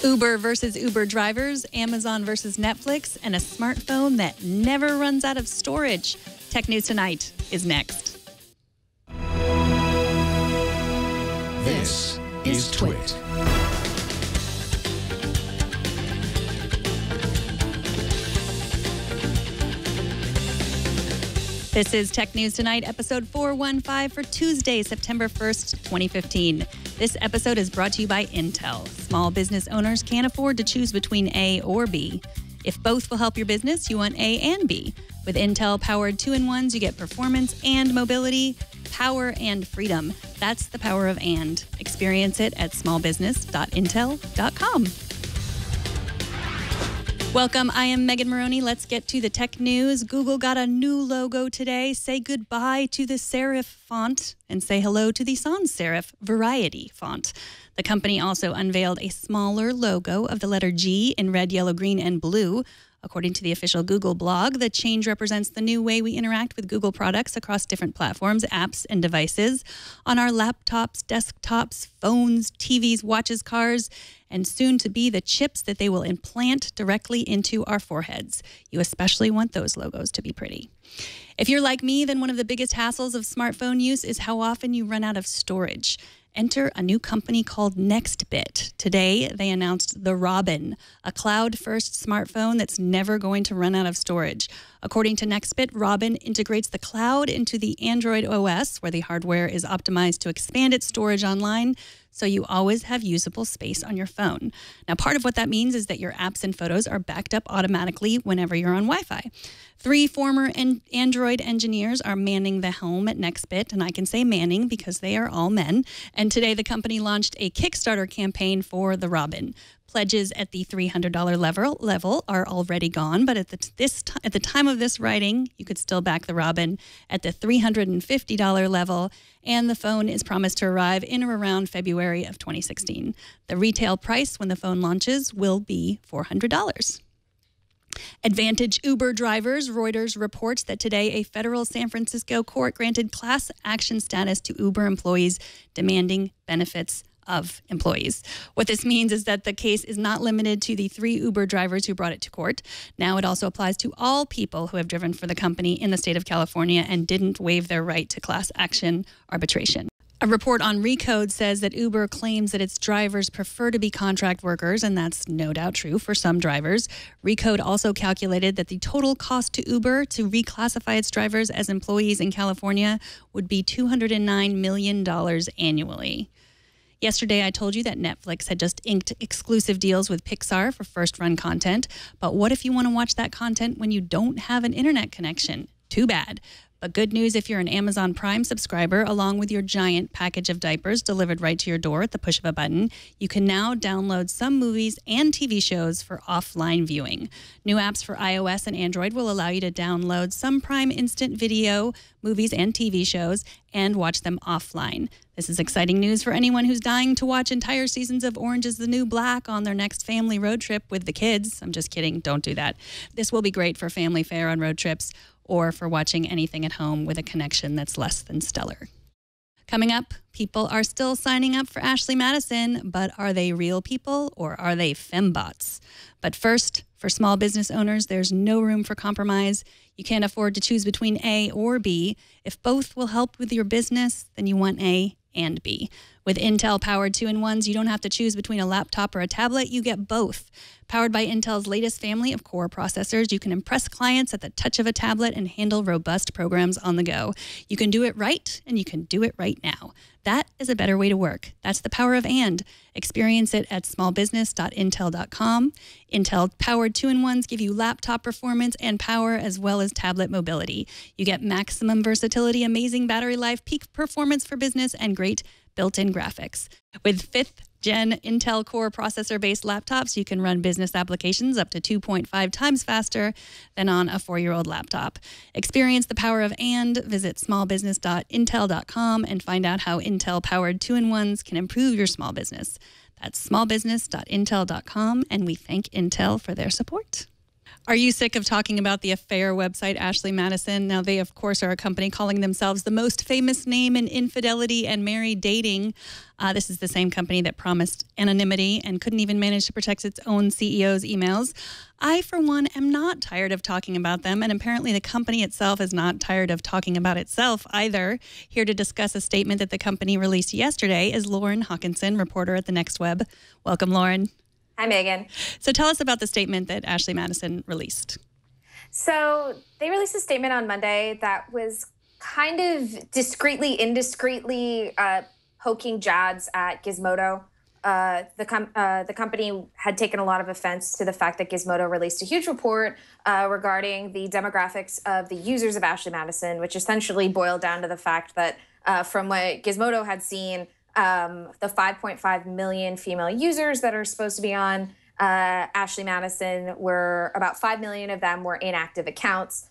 Uber versus Uber drivers, Amazon versus Netflix, and a smartphone that never runs out of storage. Tech News Tonight is next. This is Twit. This is Tech News Tonight, episode 415 for Tuesday, September 1st, 2015. This episode is brought to you by Intel. Small business owners can't afford to choose between A or B. If both will help your business, you want A and B. With Intel-powered 2-in-1s, you get performance and mobility, power and freedom. That's the power of and. Experience it at smallbusiness.intel.com. Welcome, I am Megan Maroney. Let's get to the tech news. Google got a new logo today. Say goodbye to the serif font and say hello to the sans serif variety font. The company also unveiled a smaller logo of the letter G in red, yellow, green, and blue. According to the official Google blog, the change represents the new way we interact with Google products across different platforms, apps, and devices on our laptops, desktops, phones, TVs, watches, cars, and soon to be the chips that they will implant directly into our foreheads. You especially want those logos to be pretty. If you're like me, then one of the biggest hassles of smartphone use is how often you run out of storage. Enter a new company called Nextbit. Today, they announced the Robin, a cloud-first smartphone that's never going to run out of storage. According to Nextbit, Robin integrates the cloud into the Android OS, where the hardware is optimized to expand its storage online, so you always have usable space on your phone. Now, part of what that means is that your apps and photos are backed up automatically whenever you're on Wi-Fi. 3 former Android engineers are manning the helm at Nextbit, and I can say manning because they are all men. And today, the company launched a Kickstarter campaign for the Robin. Pledges at the $300 level are already gone, but at the time of this writing, you could still back the Robin at the $350 level, and the phone is promised to arrive in or around February of 2016. The retail price when the phone launches will be $400. Advantage Uber drivers. Reuters reports that today a federal San Francisco court granted class action status to Uber employees demanding benefits of employees. What this means is that the case is not limited to the 3 Uber drivers who brought it to court. Now it also applies to all people who have driven for the company in the state of California and didn't waive their right to class action arbitration. A report on Recode says that Uber claims that its drivers prefer to be contract workers, and that's no doubt true for some drivers. Recode also calculated that the total cost to Uber to reclassify its drivers as employees in California would be $209 million annually. Yesterday, I told you that Netflix had just inked exclusive deals with Pixar for first-run content. But what if you want to watch that content when you don't have an internet connection? Too bad. But good news if you're an Amazon Prime subscriber, along with your giant package of diapers delivered right to your door at the push of a button, you can now download some movies and TV shows for offline viewing. New apps for iOS and Android will allow you to download some Prime Instant Video, movies and TV shows, and watch them offline. This is exciting news for anyone who's dying to watch entire seasons of Orange is the New Black on their next family road trip with the kids. I'm just kidding. Don't do that. This will be great for family fare on road trips or for watching anything at home with a connection that's less than stellar. Coming up, people are still signing up for Ashley Madison, but are they real people or are they fembots? But first, for small business owners, there's no room for compromise. You can't afford to choose between A or B. If both will help with your business, then you want A and B. With Intel-powered 2-in-1s, you don't have to choose between a laptop or a tablet. You get both. Powered by Intel's latest family of core processors, you can impress clients at the touch of a tablet and handle robust programs on the go. You can do it right, and you can do it right now. That is a better way to work. That's the power of and. Experience it at smallbusiness.intel.com. Intel-powered 2-in-1s give you laptop performance and power as well as tablet mobility. You get maximum versatility, amazing battery life, peak performance for business, and great built-in graphics. With 5th-gen Intel Core processor-based laptops, you can run business applications up to 2.5 times faster than on a 4-year-old laptop. Experience the power of and. Visit smallbusiness.intel.com and find out how Intel-powered 2-in-1s can improve your small business. That's smallbusiness.intel.com, and we thank Intel for their support. Are you sick of talking about the affair website, Ashley Madison? Now, they, of course, are a company calling themselves the most famous name in infidelity and married dating. This is the same company that promised anonymity and couldn't even manage to protect its own CEO's emails. I, for one, am not tired of talking about them, and apparently the company itself is not tired of talking about itself either. Here to discuss a statement that the company released yesterday is Lauren Hawkinson, reporter at The Next Web. Welcome, Lauren. Hi, Megan. So tell us about the statement that Ashley Madison released. So they released a statement on Monday that was kind of discreetly, indiscreetly poking jabs at Gizmodo. The company had taken a lot of offense to the fact that Gizmodo released a huge report regarding the demographics of the users of Ashley Madison, which essentially boiled down to the fact that from what Gizmodo had seen, the 5.5 million female users that are supposed to be on Ashley Madison were about 5 million of them were inactive accounts.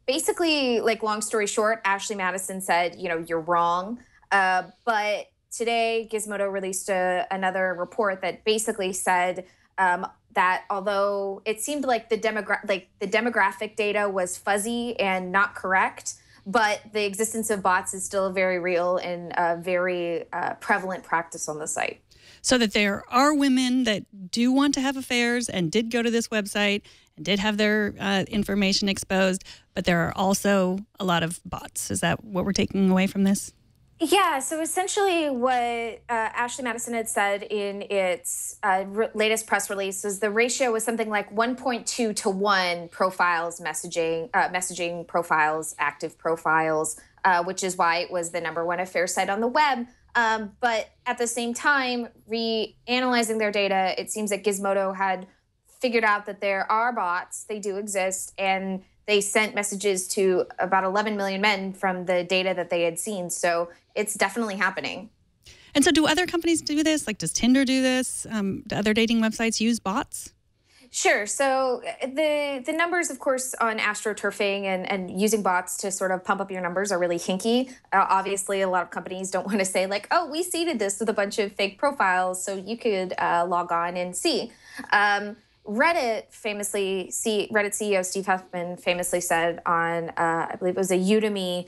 Basically, like, long story short, Ashley Madison said, you're wrong. But today, Gizmodo released another report that basically said that although it seemed like the demographic data was fuzzy and not correct, but the existence of bots is still very real and a very prevalent practice on the site. So that there are women that do want to have affairs and did go to this website and did have their information exposed, but there are also a lot of bots. Is that what we're taking away from this? Yeah, so essentially what Ashley Madison had said in its latest press release is the ratio was something like 1.2 to 1 profiles messaging profiles, active profiles, which is why it was the #1 affair site on the web. But at the same time, reanalyzing their data, it seems that Gizmodo had figured out that there are bots, they do exist, and they sent messages to about 11 million men from the data that they had seen. So it's definitely happening. And so do other companies do this? Like, does Tinder do this? Do other dating websites use bots? Sure. So the numbers, of course, on astroturfing and using bots to sort of pump up your numbers are really hinky. Obviously, a lot of companies don't want to say, like, oh, we seeded this with a bunch of fake profiles, so you could log on and see. Reddit CEO Steve Huffman famously said on, I believe it was a Udemy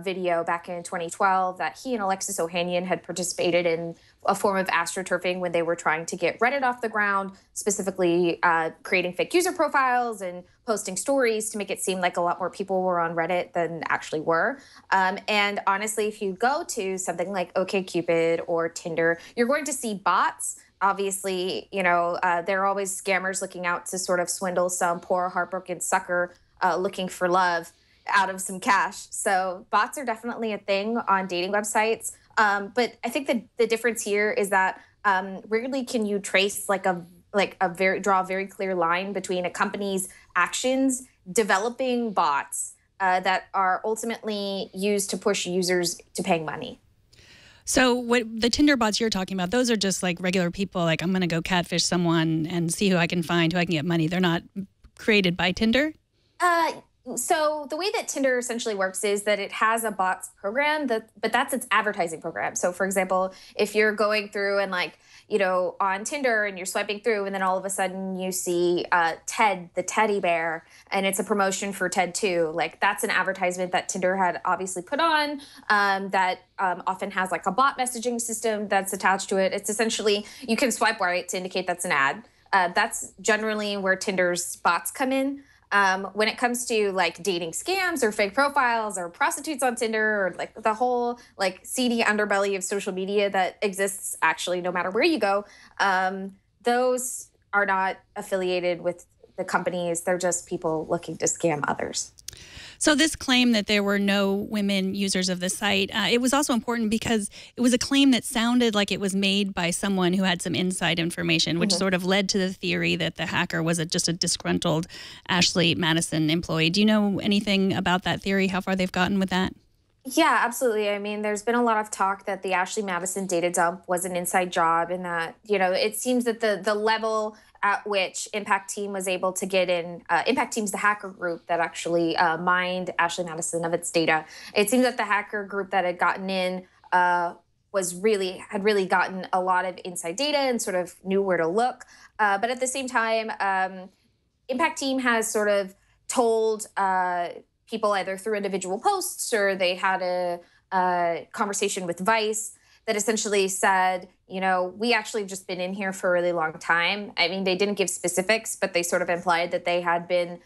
video back in 2012, that he and Alexis Ohanian had participated in a form of astroturfing when they were trying to get Reddit off the ground, specifically creating fake user profiles and posting stories to make it seem like a lot more people were on Reddit than actually were. And honestly, if you go to something like OkCupid or Tinder, you're going to see bots. Obviously, there are always scammers looking out to sort of swindle some poor, heartbroken sucker looking for love out of some cash. So bots are definitely a thing on dating websites. But I think the difference here is that rarely can you trace draw a very clear line between a company's actions developing bots that are ultimately used to push users to paying money. So what the Tinder bots you're talking about, those are just like regular people, like, I'm going to go catfish someone and see who I can find, who I can get money. They're not created by Tinder? So the way that Tinder essentially works is that it has a bots program, but that's its advertising program. So, for example, if you're going through and on Tinder and you're swiping through and then all of a sudden you see Ted, the teddy bear, and it's a promotion for Ted 2, that's an advertisement that Tinder had obviously put on that often has a bot messaging system that's attached to it. It's essentially, you can swipe right to indicate that's an ad. That's generally where Tinder's bots come in. When it comes to dating scams or fake profiles or prostitutes on Tinder or the whole seedy underbelly of social media that exists actually no matter where you go, those are not affiliated with the companies. They're just people looking to scam others. So this claim that there were no women users of the site, it was also important because it was a claim that sounded like it was made by someone who had some inside information, which sort of led to the theory that the hacker was just a disgruntled Ashley Madison employee. Do you know anything about that theory, how far they've gotten with that? Yeah, absolutely. I mean, there's been a lot of talk that the Ashley Madison data dump was an inside job and that, it seems that the level at which Impact Team was able to get in, Impact Team's the hacker group that actually mined Ashley Madison of its data. It seems that the hacker group that had gotten in had really gotten a lot of inside data and sort of knew where to look. But at the same time, Impact Team has sort of told people either through individual posts or they had a conversation with Vice that essentially said, we actually have just been in here for a really long time. I mean, they didn't give specifics, but they sort of implied that they had been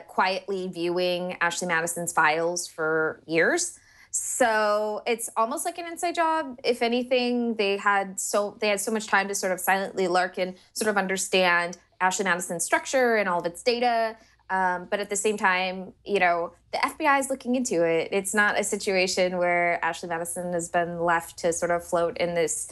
quietly viewing Ashley Madison's files for years. So it's almost like an inside job. If anything, they had so much time to sort of silently lurk and sort of understand Ashley Madison's structure and all of its data. But at the same time, the FBI is looking into it. It's not a situation where Ashley Madison has been left to sort of float in this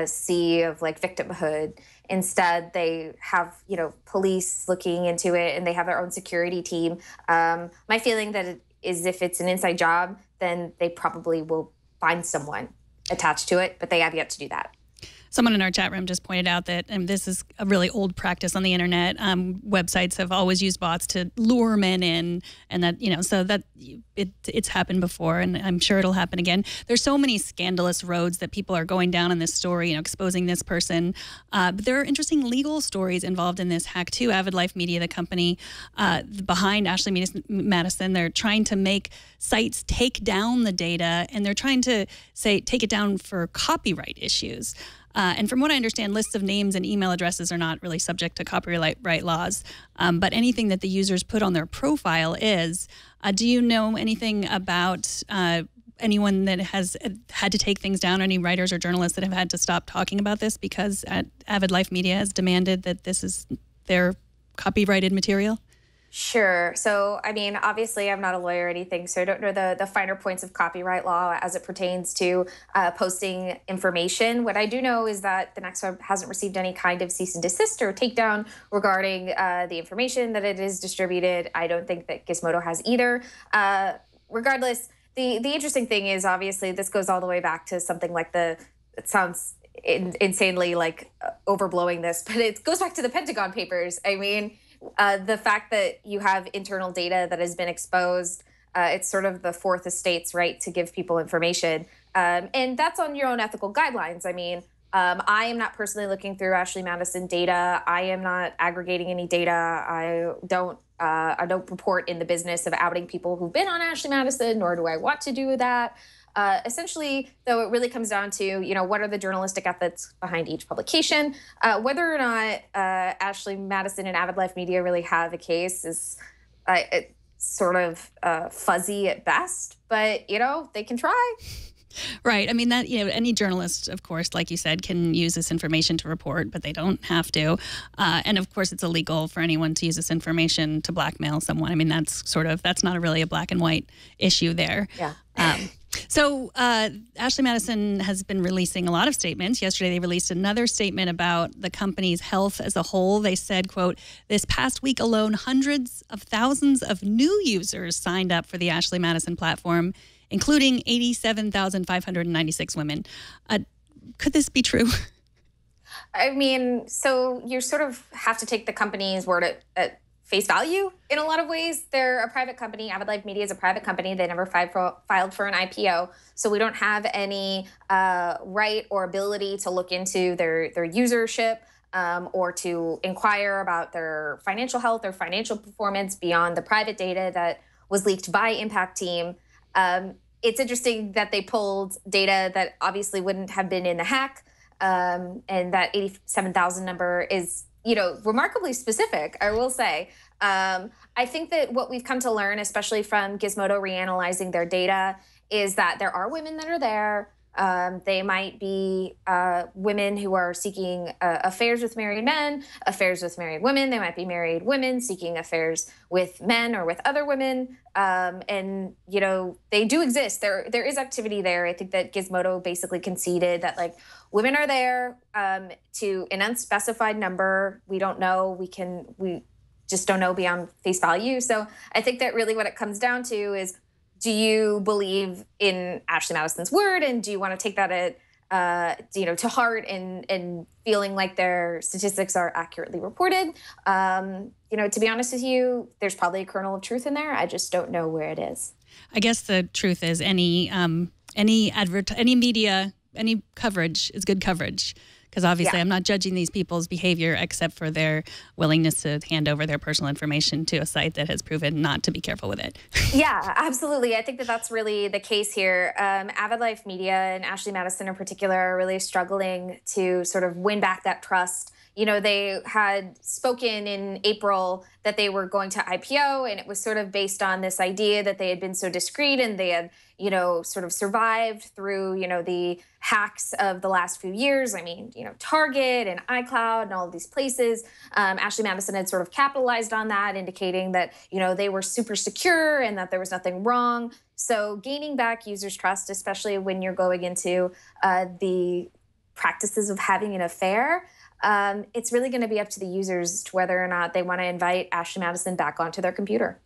sea of like victimhood. Instead, they have, police looking into it, and they have their own security team. My feeling that is if it's an inside job, then they probably will find someone attached to it, but they have yet to do that. Someone in our chat room just pointed out that, and this is a really old practice on the internet, websites have always used bots to lure men in, and that, so that it's happened before, and I'm sure it'll happen again. There's so many scandalous roads that people are going down in this story, exposing this person. But there are interesting legal stories involved in this hack too. Avid Life Media, the company behind Ashley Madison, they're trying to make sites take down the data, and they're trying to take it down for copyright issues. And from what I understand, lists of names and email addresses are not really subject to copyright laws, but anything that the users put on their profile is. Do you know anything about anyone that has had to take things down, any writers or journalists that have had to stop talking about this because Avid Life Media has demanded that this is their copyrighted material? Sure. So, I mean, obviously, I'm not a lawyer or anything, so I don't know the finer points of copyright law as it pertains to posting information. What I do know is that the Next Web hasn't received any kind of cease and desist or takedown regarding the information that it is distributed. I don't think that Gizmodo has either. Regardless, the interesting thing is, obviously, this goes all the way back to something like it sounds insanely like overblowing this, but it goes back to the Pentagon Papers. I mean, the fact that you have internal data that has been exposed, it's sort of the fourth estate's right to give people information. And that's on your own ethical guidelines. I mean, I am not personally looking through Ashley Madison data. I am not aggregating any data. I don't report in the business of outing people who've been on Ashley Madison, nor do I want to do that. Essentially, though, it really comes down to, what are the journalistic ethics behind each publication? Whether or not Ashley Madison and Avid Life Media really have a case is sort of fuzzy at best, but, they can try. Right. I mean, that, any journalist, of course, like you said, can use this information to report, but they don't have to. And of course, it's illegal for anyone to use this information to blackmail someone. I mean, that's not really a black and white issue there. Yeah. So Ashley Madison has been releasing a lot of statements. Yesterday, they released another statement about the company's health as a whole. They said, quote, "This past week alone, hundreds of thousands of new users signed up for the Ashley Madison platform, including 87,596 women." Could this be true? I mean, so you sort of have to take the company's word at face value in a lot of ways. They're a private company. Avid Life Media is a private company. They never filed for an IPO. So we don't have any right or ability to look into their usership or to inquire about their financial health or financial performance beyond the private data that was leaked by Impact Team. It's interesting that they pulled data that obviously wouldn't have been in the hack. And that 87,000 number is, remarkably specific, I will say. I think that what we've come to learn, especially from Gizmodo reanalyzing their data, is that there are women that are there. They might be women who are seeking affairs with married men, affairs with married women. They might be married women seeking affairs with men or with other women. And, they do exist. There is activity there. I think that Gizmodo basically conceded that, women are there to an unspecified number. We don't know. We just don't know beyond face value. So I think that really what it comes down to is, do you believe in Ashley Madison's word, and do you want to take that to heart and feeling like their statistics are accurately reported? To be honest with you, there's probably a kernel of truth in there. I just don't know where it is. I guess the truth is any media, any coverage is good coverage, Because obviously I'm not judging these people's behavior except for their willingness to hand over their personal information to a site that has proven not to be careful with it. Yeah, absolutely. I think that that's really the case here. Avid Life Media and Ashley Madison in particular are really struggling to sort of win back that trust. You know, they had spoken in April that they were going to IPO, and it was sort of based on this idea that they had been so discreet and they had, you know, sort of survived through, you know, the hacks of the last few years. I mean, you know, Target and iCloud and all of these places. Ashley Madison had sort of capitalized on that, indicating that, you know, they were super secure and that there was nothing wrong. So gaining back users' trust, especially when you're going into the practices of having an affair, it's really going to be up to the users to whether or not they want to invite Ashley Madison back onto their computer.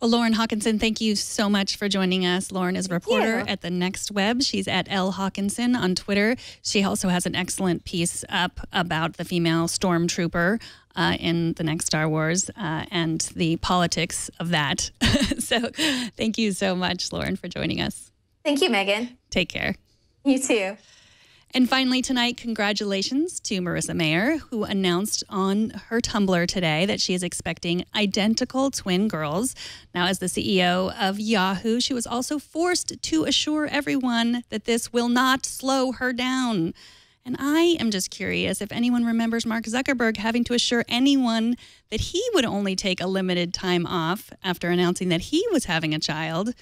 Well, Lauren Hawkinson, thank you so much for joining us. Lauren is a reporter at the Next Web. She's at L. Hawkinson on Twitter. She also has an excellent piece up about the female stormtrooper in the next Star Wars and the politics of that. So thank you so much, Lauren, for joining us. Thank you, Megan. Take care. You too. And finally tonight, congratulations to Marissa Mayer, who announced on her Tumblr today that she is expecting identical twin girls. Now, as the CEO of Yahoo, she was also forced to assure everyone that this will not slow her down. And I am just curious if anyone remembers Mark Zuckerberg having to assure anyone that he would only take a limited time off after announcing that he was having a child.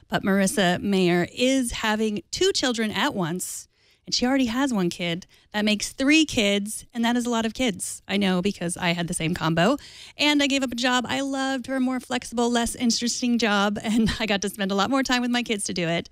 But Marissa Mayer is having 2 children at once. And she already has 1 kid. That makes 3 kids, and that is a lot of kids. I know because I had the same combo. And I gave up a job I loved for a more flexible, less interesting job, and I got to spend a lot more time with my kids to do it.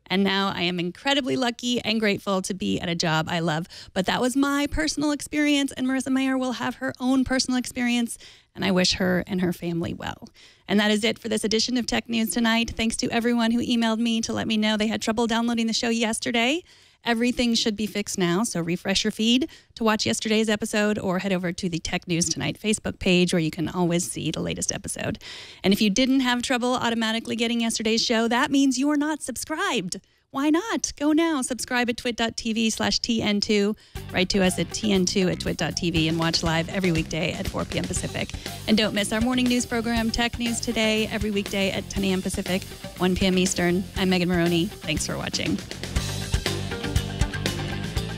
And now I am incredibly lucky and grateful to be at a job I love. But that was my personal experience, and Marissa Mayer will have her own personal experience, and I wish her and her family well. And that is it for this edition of Tech News Tonight. Thanks to everyone who emailed me to let me know they had trouble downloading the show yesterday. Everything should be fixed now, so refresh your feed to watch yesterday's episode or head over to the Tech News Tonight Facebook page where you can always see the latest episode. And if you didn't have trouble automatically getting yesterday's show, that means you're not subscribed. Why not? Go now. Subscribe at twit.tv/TN2. Write to us at TN2@twit.tv and watch live every weekday at 4 p.m. Pacific. And don't miss our morning news program, Tech News Today, every weekday at 10 a.m. Pacific, 1 p.m. Eastern. I'm Megan Maroney. Thanks for watching.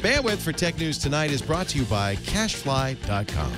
Bandwidth for Tech News Tonight is brought to you by CashFly.com.